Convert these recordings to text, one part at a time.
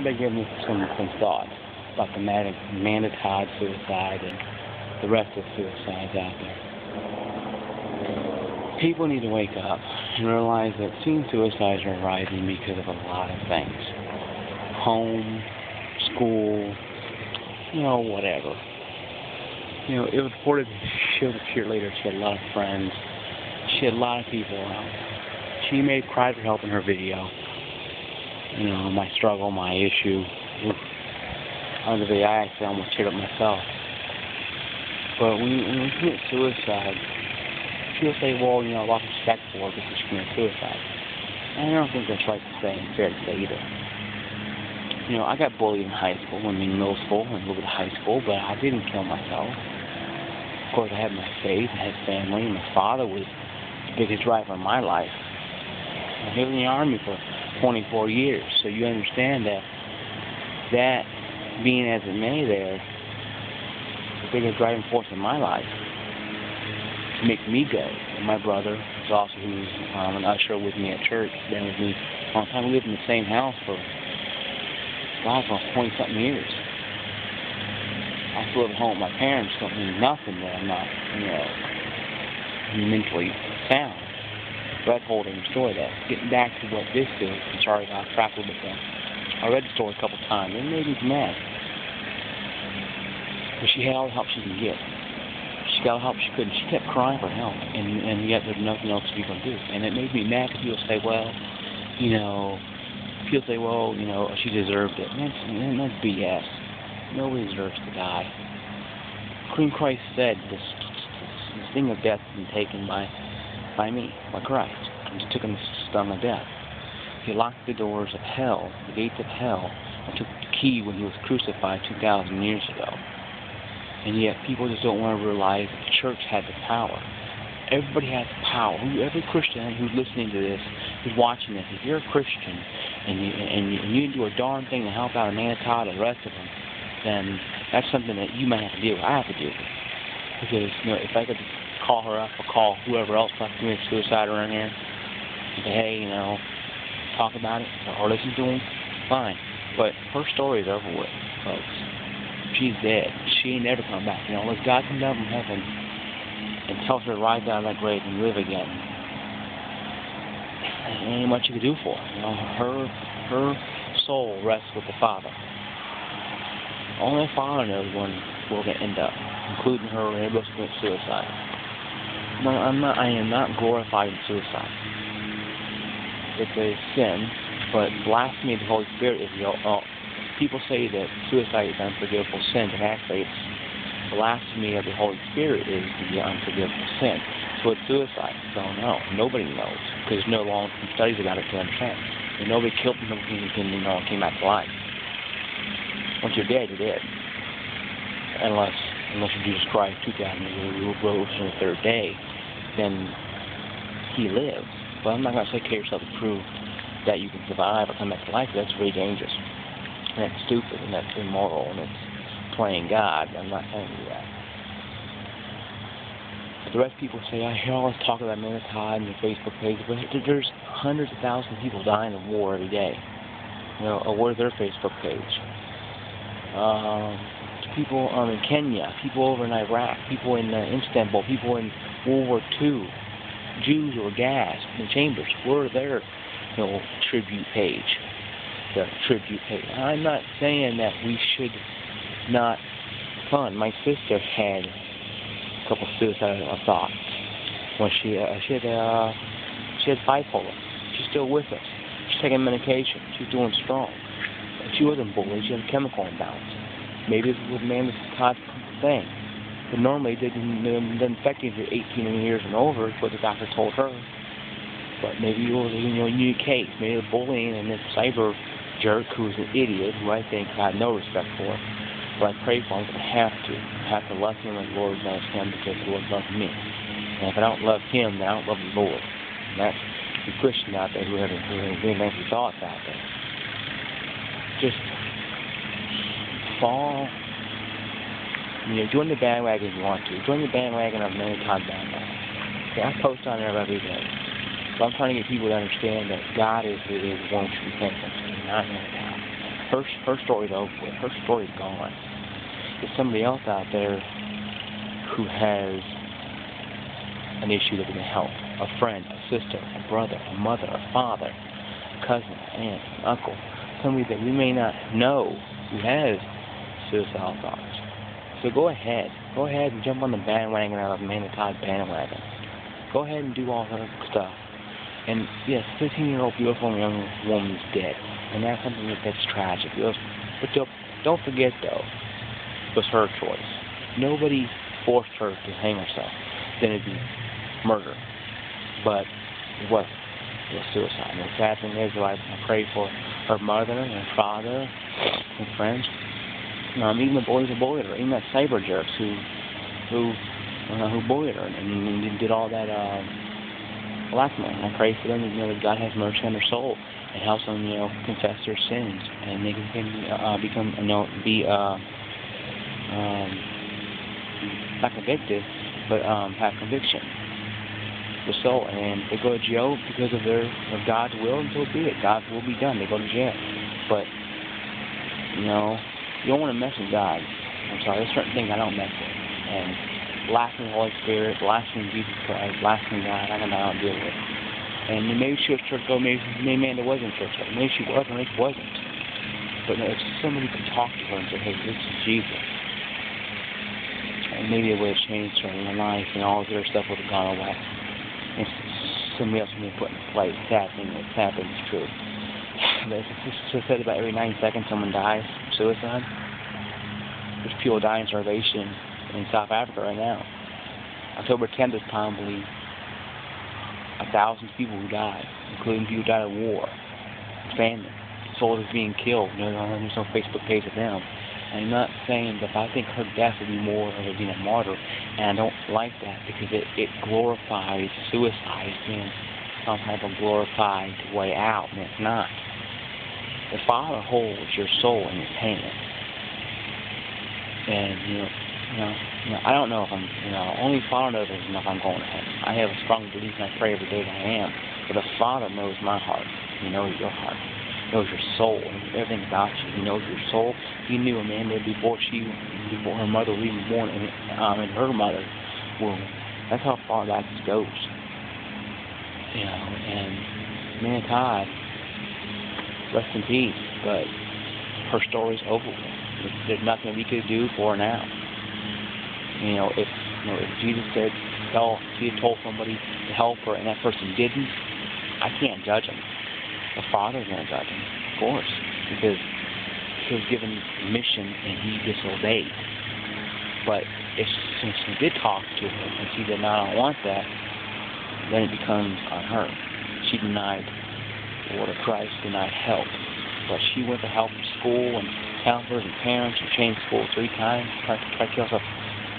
They give me some thought about the Amanda Todd suicide and the rest of suicides out there. People need to wake up and realize that teen suicides are rising because of a lot of things. Home, school, whatever. It was reported she was a cheerleader. She had a lot of friends. She had a lot of people around. She made cry for help in her video. My struggle, my issue. Under the eye, I actually almost cheered up myself. But when you commit suicide, people say, well, I lost respect for her because she committed suicide. And I don't think that's right to say and fair to say either. I got bullied in high school, middle school, and a little bit of high school, but I didn't kill myself. Of course, I had my faith, I had family, and my father was the biggest driver in my life. He was in the Army for 24 years, so you understand that being as it may there, the biggest driving force in my life to make me go. And my brother is also who's an usher with me at church, been with me a long time. We lived in the same house for 20-something years. I still live at home with my parents. Don't mean nothing that I'm not, mentally sound. But that's a whole different story. That getting back to what this is, I'm sorry I crap a little bit there. I read the story a couple times. It made me mad. But she had all the help she could get. She got all the help she could. And she kept crying for help, and yet there's nothing else you can do. And it made me mad because people say, well, she deserved it. Man, that's BS. Nobody deserves to die. Queen Christ said this sting of death has been taken by me, by Christ. He took him the sting of death. He locked the doors of hell, the gates of hell, and took the key when he was crucified 2,000 years ago. And yet people just don't want to realize that the church had the power. Everybody has power. Every Christian who's listening to this, who's watching this, if you're a Christian and you do a darn thing to help out Amanda Todd and the rest of them, then that's something that you might have to deal with. I have to deal with. Because, if I could call her up or call whoever else who committed suicide around here and say, hey, talk about it or listen to them, fine. But her story is over with, folks. She's dead. She ain't never come back. Unless God comes down from heaven and tells her to rise out of that grave and live again, there ain't much you can do for her. Her soul rests with the Father. Only the Father knows when we're going to end up, including her when everybody commits suicide. No, I am not glorifying suicide. It's a sin, but blasphemy of the Holy Spirit is people say that suicide is an unforgivable sin, and actually it's blasphemy of the Holy Spirit is the unforgivable sin. So it's suicide. So no, nobody knows, because there's no long-term studies about it to understand. And nobody killed them and came back to life. Once you're dead, you're dead. Unless Jesus Christ 2,000 years ago rose on the third day, then he lives. But I'm not going to say kill yourself to prove that you can survive or come back to life. That's really dangerous. And that's stupid, and that's immoral, and it's playing God. I'm not saying to do that. But the rest of people say, I hear all this talk about Amanda Todd and your Facebook page, but there's hundreds of thousands of people dying of war every day. Where's their Facebook page? People in Kenya, people over in Iraq, people in Istanbul, people in World War II, Jews who were gassed in the chambers. Where their tribute page? The tribute page. I'm not saying that we should not fund. My sister had a couple suicidal thoughts when she had bipolar. She's still with us. She's taking medication. She's doing strong. She wasn't bullied. She had a chemical imbalance. Maybe it's with Amanda Todd's thing. But normally it doesn't affect you if you're 18 years and over, is what the doctor told her. But maybe it was a unique case. Maybe the bullying and this cyber jerk who's an idiot, who I think I have no respect for. But I pray for him, but I have to love him as the Lord loves him, because the Lord loves me. And if I don't love him, then I don't love the Lord. And that's the Christian out there who has nasty thoughts out there. Just fall. Join the bandwagon if you want to. Join the bandwagon of Amanda Todd bandwagon. Okay, I post on there every day. But I'm trying to get people to understand that God is the one who should repentance, and not Amanda Todd. Her story's over with. Her story's gone. There's somebody else out there who has an issue that we can help. A friend, a sister, a brother, a mother, a father, a cousin, aunt, an uncle. Somebody that we may not know who has suicidal thoughts. So go ahead and jump on the bandwagon out of Amanda Todd bandwagon. Go ahead and do all her stuff. And yes, 15-year-old beautiful young woman is dead. And that's something that's tragic. But don't forget, though, it was her choice. Nobody forced her to hang herself. Then it'd be murder. But it wasn't. It was suicide. And the sad thing is, I pray for her mother and her father and friends. Even the boys who bullied her. Even that cyber jerks who bullied her and did all that blackmail. And I pray for them that God has mercy on their soul and helps them, confess their sins and they can not convicted, but have conviction. The soul, and they go to jail because of God's will, and so be it. God's will be done. They go to jail, but you don't want to mess with God. I'm sorry, there's certain things I don't mess with, and blaspheming the Holy Spirit, blaspheming Jesus Christ, blaspheming God, I don't deal with. And maybe she was church go, maybe Amanda wasn't church go, maybe she was, maybe she wasn't. But if somebody could talk to her and say, hey, this is Jesus, and maybe it would have changed her life, and all of her stuff would have gone away. And somebody else would be put in place. Sad thing is true. But it's said about every 9 seconds someone dies from suicide. There's people dying of starvation in South Africa right now. October 10th is probably 1,000 people who died, including people who died of war, famine, soldiers being killed. There's no Facebook page of them. I'm not saying that I think her death would be more of her being a martyr, and I don't like that because it glorifies suicide as being some type of glorified way out, and it's not. The Father holds your soul in His hand, and I don't know if I'm, only Father knows if I'm going to heaven. I have a strong belief, and I pray every day that I am. But the Father knows my heart. He knows your heart. He knows your soul. He knows everything about you. He knows your soul. He knew Amanda before her mother was even born in her mother's womb. That's how far back this goes. And Amanda Todd, rest in peace. But her story's over with. There's nothing we could do for her now. If Jesus said, she had told somebody to help her and that person didn't, I can't judge him. The Father's going to judge him, of course, because he was given mission and he disobeyed. But since he did talk to her and she said, no, I don't want that, then it becomes on her. She denied the word of Christ, denied help. But she went to help in school and counselors and parents and changed school 3 times, tried to kill herself.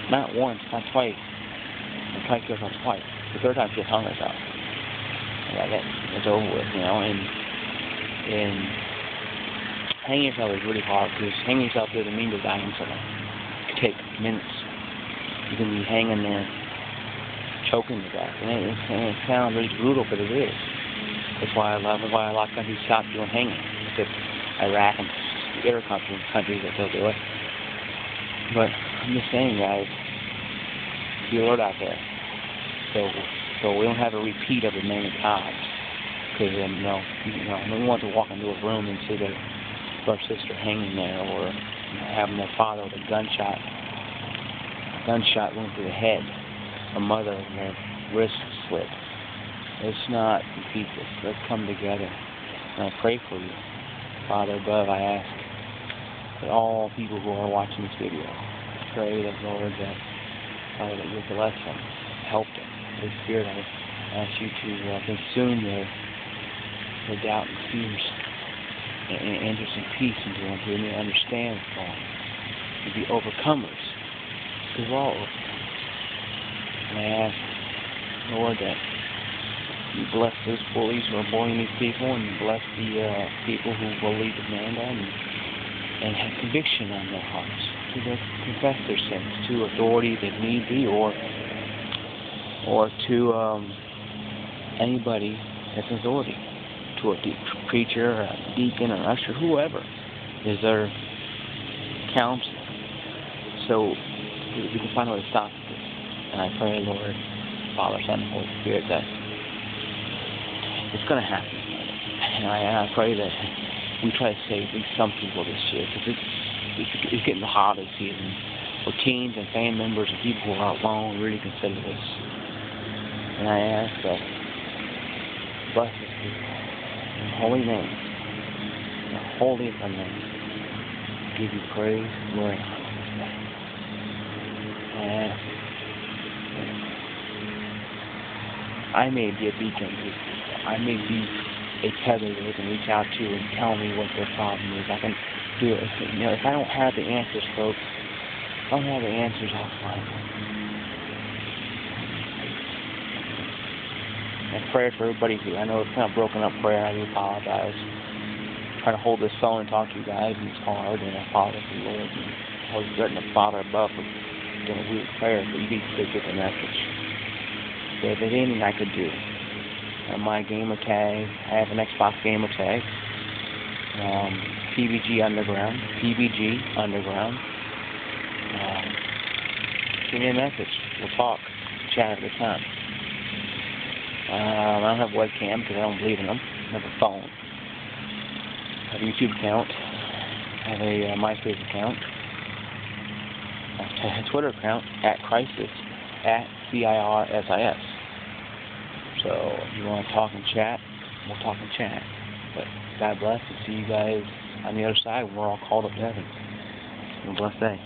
Not once, not twice. She tried to kill herself twice. The 3rd time she hung herself. It's over with, and hanging yourself is really hard because hanging yourself doesn't mean you'll die instantly. It could take minutes. You can be hanging there, choking to death, and it sounds really brutal, but it is. That's why a lot of countries stop doing hanging, except Iraq and the other countries that still do it. But I'm just saying, guys, be alert out there. So we don't have a repeat of Amanda Todd. Because, no one wants to walk into a room and see their sister hanging there, or having their father with a gunshot wound to the head, a mother with her wrist slit. Let's not repeat this. Let's come together. And I pray for you. Father above, I ask that all people who are watching this video, pray that, Lord, that you bless them, help them. Holy Spirit, I ask you to consume their doubt and fears and enter some peace into them so they may understand what's going on. To be overcomers, because we're all overcomers. And I ask, Lord, that you bless those bullies who are bullying these people, and you bless the people who bullied Amanda and have conviction on their hearts to confess their sins to authority that need be, or to anybody that's authority, to a preacher, or a deacon, or an usher, whoever. is there counseling so we can find a way to stop this. And I pray, Lord, Father, Son, and Holy Spirit, that it's going to happen. And I pray that we try to save at least some people this year, because it's getting the holiday season where teens and family members and people who are alone really consider this. And I ask that bless this people in the holy name, in the holy of thy name. Give you praise, glory, and honor this day. I ask that I may be a beacon to these people. I may be a tether that they can reach out to and tell me what their problem is. I can do it. If I don't have the answers, folks, if I don't have the answers, I'll find them. And prayer for everybody here. I know it's kind of broken up prayer. I do apologize. I'm trying to hold this phone and talk to you guys, and it's hard, and I apologize to the Lord and Holy Spirit and the Father above for doing a weird prayer, but you need to get the message. So if there's anything I could do, my gamer tag, I have an Xbox gamer tag, PBG Underground, give me a message, we'll talk, chat at the time. I don't have a webcam because I don't believe in them. I have a phone. I have a YouTube account. I have a MySpace account. I have a Twitter account, @Crisis, @CIRSIS. So if you want to talk and chat, we'll talk and chat. But God bless and see you guys on the other side when we're all called up to heaven. Have a blessed day.